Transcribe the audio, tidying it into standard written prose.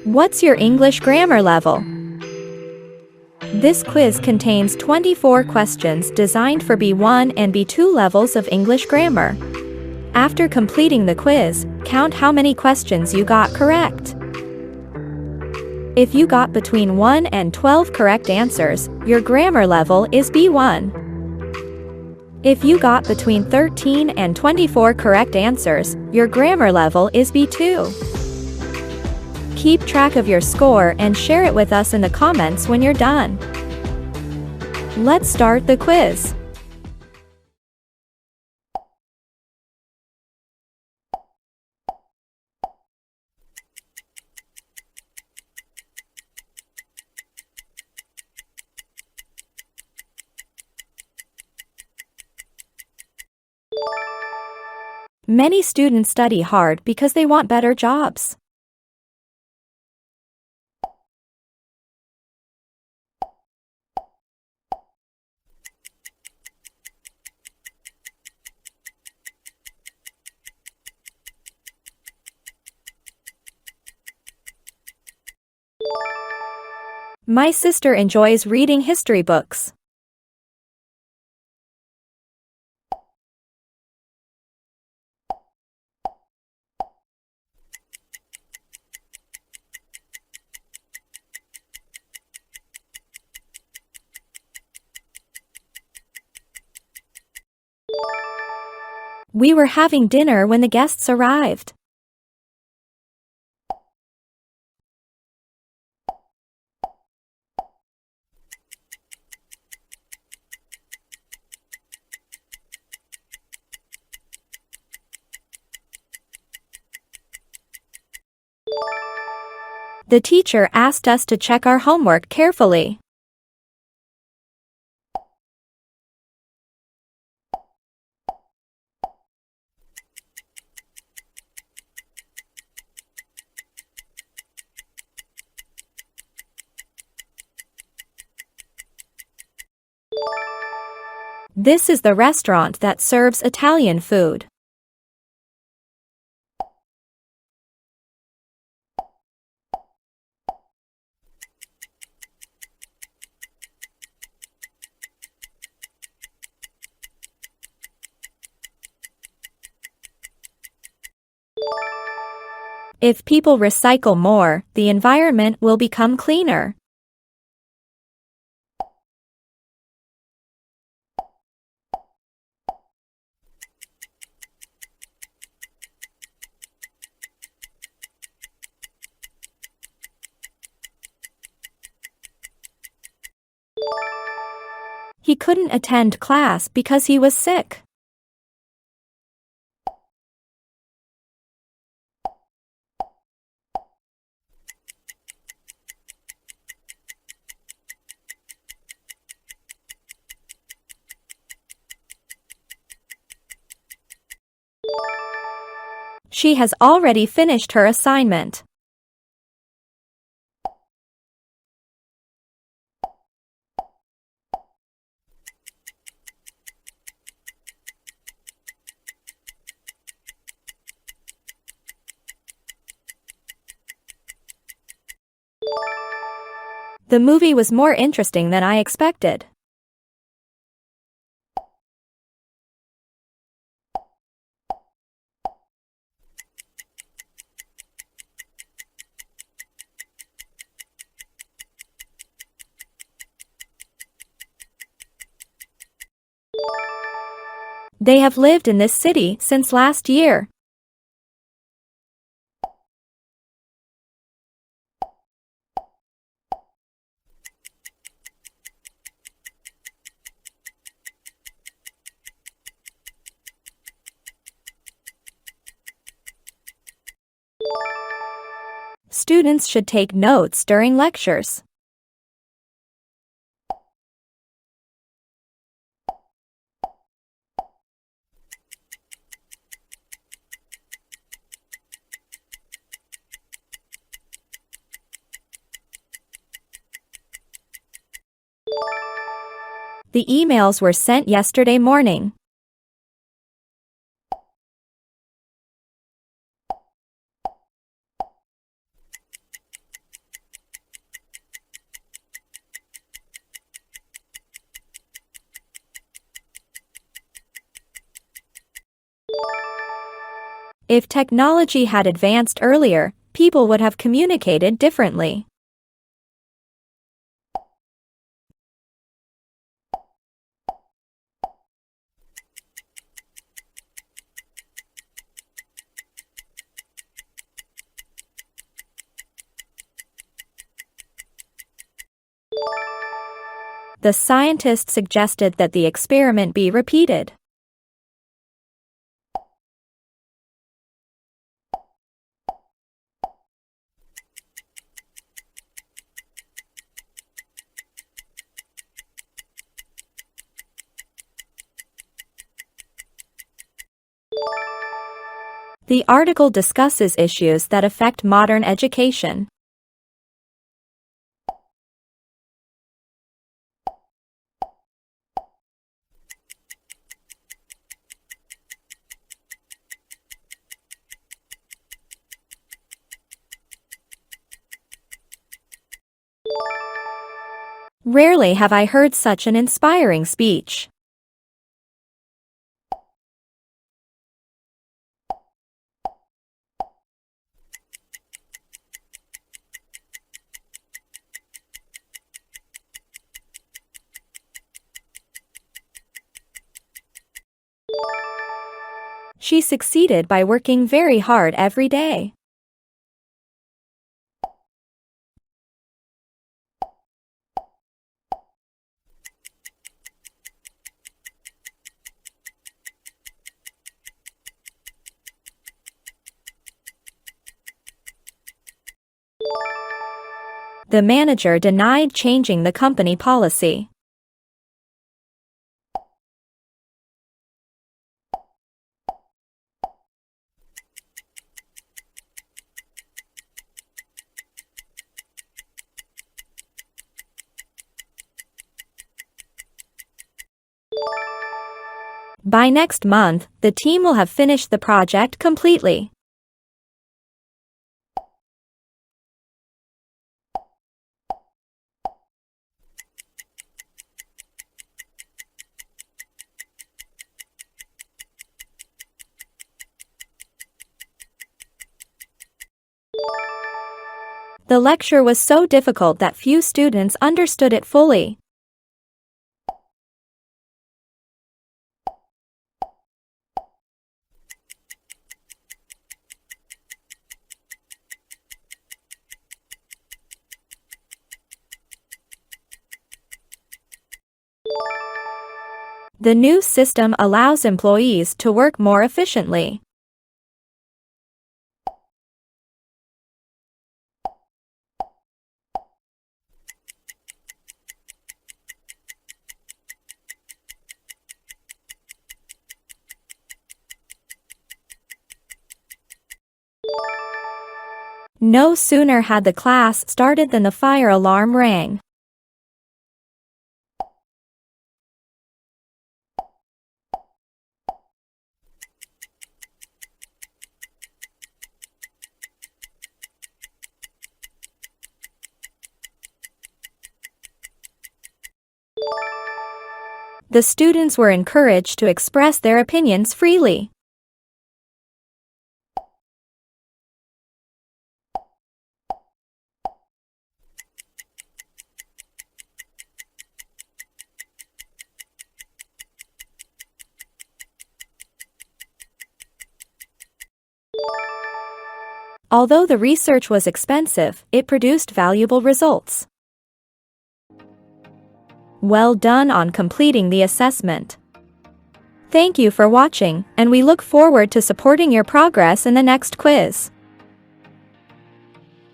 What's your English grammar level? This quiz contains 24 questions designed for B1 and B2 levels of English grammar. After completing the quiz, count how many questions you got correct. If you got between 1 and 12 correct answers, your grammar level is B1. If you got between 13 and 24 correct answers, your grammar level is B2. Keep track of your score and share it with us in the comments when you're done. Let's start the quiz. Many students study hard because they want better jobs. My sister enjoys reading history books. We were having dinner when the guests arrived. The teacher asked us to check our homework carefully. This is the restaurant that serves Italian food. If people recycle more, the environment will become cleaner. He couldn't attend class because he was sick. She has already finished her assignment. The movie was more interesting than I expected. They have lived in this city since last year. Students should take notes during lectures. The emails were sent yesterday morning. If technology had advanced earlier, people would have communicated differently. The scientist suggested that the experiment be repeated. The article discusses issues that affect modern education. Rarely have I heard such an inspiring speech. She succeeded by working very hard every day. The manager denied changing the company policy. By next month, the team will have finished the project completely. The lecture was so difficult that few students understood it fully. The new system allows employees to work more efficiently. No sooner had the class started than the fire alarm rang. The students were encouraged to express their opinions freely. Although the research was expensive, it produced valuable results. Well done on completing the assessment. Thank you for watching, and we look forward to supporting your progress in the next quiz.